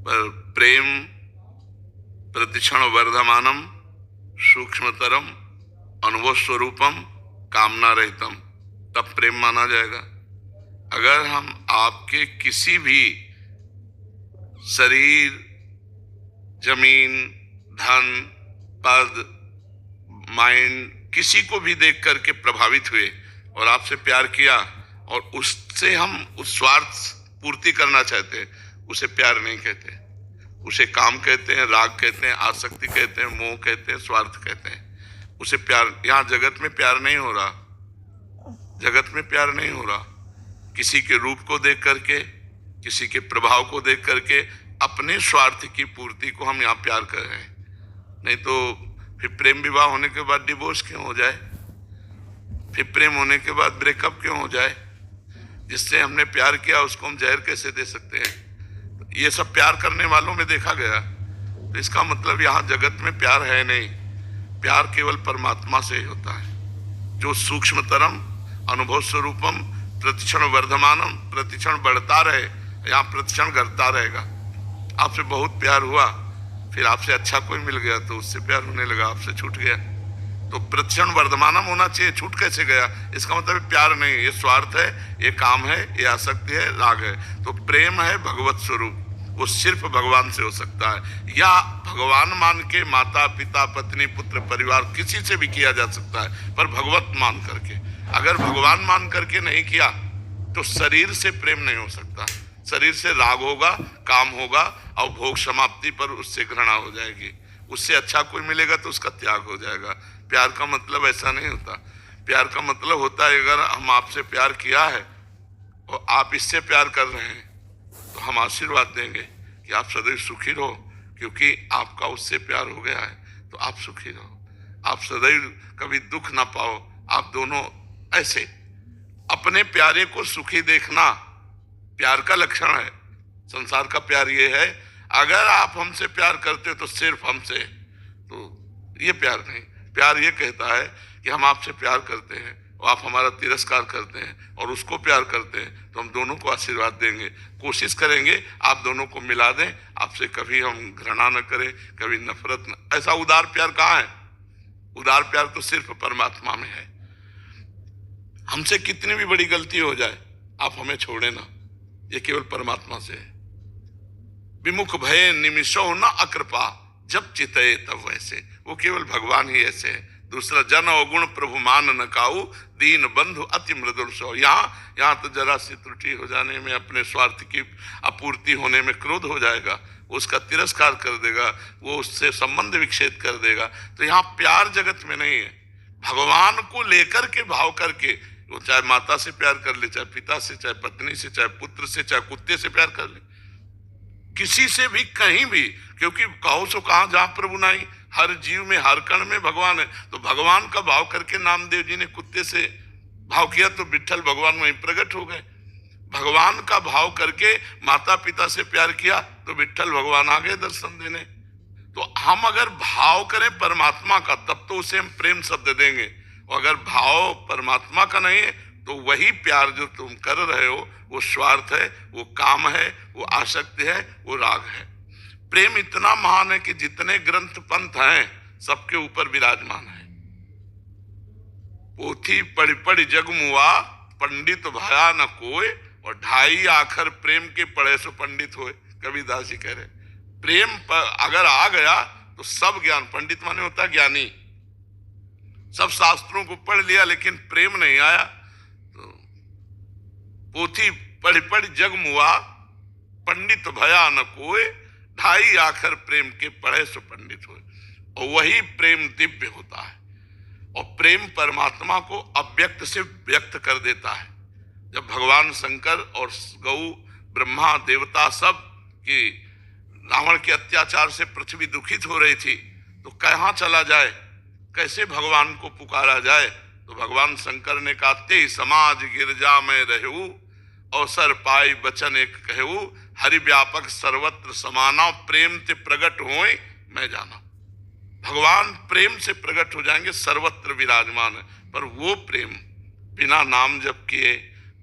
पर प्रेम प्रतिक्षण वर्धमानम सूक्ष्मतरम अनुभव स्वरूपम कामना रहितम, तब प्रेम माना जाएगा। अगर हम आपके किसी भी शरीर, जमीन, धन, पद, माइंड, किसी को भी देख करके प्रभावित हुए और आपसे प्यार किया और उससे हम उस स्वार्थ पूर्ति करना चाहते हैं, उसे प्यार नहीं कहते, उसे काम कहते हैं, राग कहते हैं, आसक्ति कहते हैं, मोह कहते हैं, स्वार्थ कहते हैं। उसे प्यार, यहाँ जगत में प्यार नहीं हो रहा, जगत में प्यार नहीं हो रहा। किसी के रूप को देख करके, किसी के प्रभाव को देख करके अपने स्वार्थ की पूर्ति को हम यहाँ प्यार कर रहे हैं। नहीं तो फिर प्रेम विवाह होने के बाद डिवोर्स क्यों हो जाए, फिर प्रेम होने के बाद ब्रेकअप क्यों हो जाए। जिससे हमने प्यार किया उसको हम जहर कैसे दे सकते हैं। तो ये सब प्यार करने वालों में देखा गया। तो इसका मतलब यहाँ जगत में प्यार है नहीं, प्यार केवल परमात्मा से ही होता है, जो सूक्ष्मतरम अनुभव स्वरूपम प्रतिक्षण वर्धमानम, प्रतिक्षण बढ़ता रहे, यहाँ प्रतिक्षण घटता रहेगा। आपसे बहुत प्यार हुआ, फिर आपसे अच्छा कोई मिल गया तो उससे प्यार होने लगा, आपसे छूट गया, तो प्रतिक्षण वर्धमानम होना चाहिए। छूट कैसे गया, इसका मतलब प्यार नहीं, ये स्वार्थ है, ये काम है, ये आसक्ति है, राग है। तो प्रेम है भगवत स्वरूप, वो सिर्फ भगवान से हो सकता है, या भगवान मान के माता पिता पत्नी पुत्र परिवार किसी से भी किया जा सकता है, पर भगवत मान करके। अगर भगवान मान करके नहीं किया तो शरीर से प्रेम नहीं हो सकता, शरीर से राग होगा, काम होगा और भोग समाप्ति पर उससे घृणा हो जाएगी। उससे अच्छा कोई मिलेगा तो उसका त्याग हो जाएगा। प्यार का मतलब ऐसा नहीं होता। प्यार का मतलब होता है अगर हम आपसे प्यार किया है और आप इससे प्यार कर रहे हैं तो हम आशीर्वाद देंगे कि आप सदैव सुखी रहो, क्योंकि आपका उससे प्यार हो गया है तो आप सुखी रहो, आप सदैव कभी दुख ना पाओ। आप दोनों ऐसे अपने प्यारे को सुखी देखना प्यार का लक्षण है। संसार का प्यार ये है, अगर आप हमसे प्यार करते हो तो सिर्फ हमसे, तो ये प्यार नहीं। प्यार ये कहता है कि हम आपसे प्यार करते हैं और आप हमारा तिरस्कार करते हैं और उसको प्यार करते हैं, तो हम दोनों को आशीर्वाद देंगे, कोशिश करेंगे आप दोनों को मिला दें, आपसे कभी हम घृणा न करें, कभी नफरत न। ऐसा उदार प्यार कहाँ है? उदार प्यार तो सिर्फ परमात्मा में है। हमसे कितनी भी बड़ी गलती हो जाए आप हमें छोड़े ना, ये केवल परमात्मा से है। विमुख भय निमिषो न अकृपा, जब चितये तब वैसे, वो केवल भगवान ही ऐसे है। दूसरा, जन अवगुण प्रभु मान न काऊ, दीन बंधु अति मृदुल सो। यहाँ तो जरा सी त्रुटि हो जाने में, अपने स्वार्थ की आपूर्ति होने में क्रोध हो जाएगा, उसका तिरस्कार कर देगा, वो उससे संबंध विच्छेद कर देगा। तो यहाँ प्यार जगत में नहीं है, भगवान को लेकर के भाव करके, वो चाहे माता से प्यार कर ले, चाहे पिता से, चाहे पत्नी से, चाहे पुत्र से, चाहे कुत्ते से प्यार कर ले, किसी से भी कहीं भी, क्योंकि कहो सो कहाँ जहाँ प्रभु नहीं, हर जीव में हर कण में भगवान है। तो भगवान का भाव करके नामदेव जी ने कुत्ते से भाव किया तो विट्ठल भगवान वहीं प्रकट हो गए। भगवान का भाव करके माता पिता से प्यार किया तो विट्ठल भगवान आ गए दर्शन देने। तो हम अगर भाव करें परमात्मा का तब तो उसे हम प्रेम शब्द देंगे, और अगर भाव परमात्मा का नहीं है तो वही प्यार जो तुम कर रहे हो वो स्वार्थ है, वो काम है, वो आसक्ति है, वो राग है। प्रेम इतना महान है कि जितने ग्रंथ पंथ हैं सबके ऊपर विराजमान है। पोथी पढ़ी पढ़ी जग मुआ, पंडित भया न कोय, और ढाई आखर प्रेम के पढ़े सो पंडित होए, कबीरदास जी कह रहे। प्रेम पर अगर आ गया तो सब ज्ञान, पंडित माने होता ज्ञानी, सब शास्त्रों को पढ़ लिया लेकिन प्रेम नहीं आया तो पोथी पढ़ी पढ़ी जग मुआ, पंडित भया न कोय, ढाई आखर प्रेम के पढ़े सो पंडित होए। और वही प्रेम दिव्य होता है, और प्रेम परमात्मा को अव्यक्त से व्यक्त कर देता है। जब भगवान शंकर और गौ ब्रह्मा देवता सब की रावण के अत्याचार से पृथ्वी दुखित हो रही थी, तो कहाँ चला जाए, कैसे भगवान को पुकारा जाए, तो भगवान शंकर ने कहा, ते समाज गिरजा में रहू, अवसर पाई बचन एक कहू, हरि व्यापक सर्वत्र समाना, प्रेम ते प्रगट होए मैं जाना। भगवान प्रेम से प्रकट हो जाएंगे, सर्वत्र विराजमान है। पर वो प्रेम बिना नाम जप किए,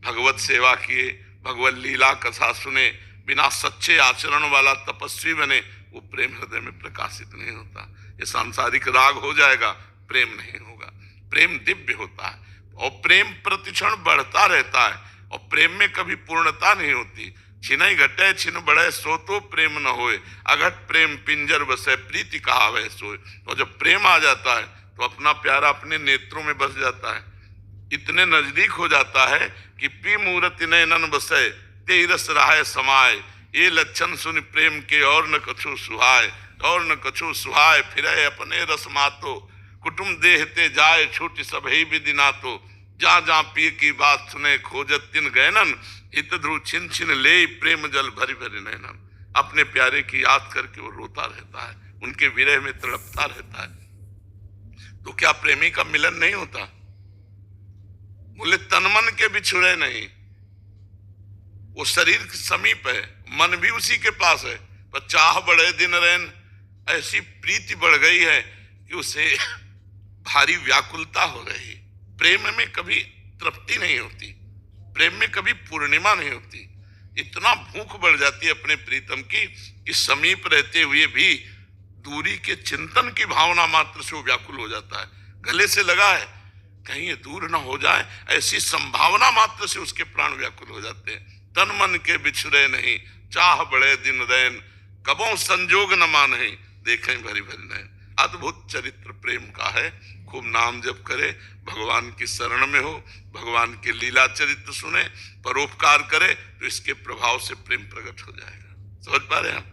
भगवत सेवा किए, भगवत लीला कथा सुने, बिना सच्चे आचरण वाला तपस्वी बने, वो प्रेम हृदय में प्रकाशित नहीं होता। ये सांसारिक राग हो जाएगा, प्रेम नहीं होगा। प्रेम दिव्य होता है और प्रेम प्रतिक्षण बढ़ता रहता है, और प्रेम में कभी पूर्णता नहीं होती। छिनई घटे छिन बढ़े सो तो प्रेम न होए, अघट प्रेम पिंजर बसे प्रीति कहावे सोए। और जब प्रेम आ जाता है तो अपना प्यारा अपने नेत्रों में बस जाता है, इतने नजदीक हो जाता है कि पी मूर्ति नयनन बसे ते रस रहाय समाय। ये लक्षण सुन प्रेम के और न कछु सुहाय, और न कछु सुहाय फिरे अपने रस मातो। कुटुम देहते जाए छूट सब ही विधि नातो, जा जा पी की बात सुने खोजत तिन गैनन। हित ध्रुव छिन छिन ले प्रेम जल भरी भरी नैनन। अपने प्यारे की याद करके वो रोता रहता है, उनके विरह में तड़पता रहता है। तो क्या प्रेमी का मिलन नहीं होता? बोले तन मन के बिछुड़े नहीं, वो शरीर के समीप है, मन भी उसी के पास है, पर चाह बढ़े दिन रैन। ऐसी प्रीति बढ़ गई है कि उसे भारी व्याकुलता हो रही। प्रेम में कभी तृप्ति नहीं होती, प्रेम में कभी पूर्णिमा नहीं होती। इतना भूख बढ़ जाती है अपने प्रीतम की कि समीप रहते हुए भी दूरी के चिंतन की भावना मात्र से वो व्याकुल हो जाता है। गले से लगा है, कहीं ये दूर ना हो जाए, ऐसी संभावना मात्र से उसके प्राण व्याकुल हो जाते हैं। तन मन के बिछुड़े नहीं, चाह बड़े दिन रैन। कबों संजोग न माने, देखें भरी भरी नैन। अद्भुत चरित्र प्रेम का है। खूब नाम जप करे, भगवान की शरण में हो, भगवान के लीला चरित्र सुने, परोपकार करे, तो इसके प्रभाव से प्रेम प्रकट हो जाएगा। समझ पा रहे हैं आप?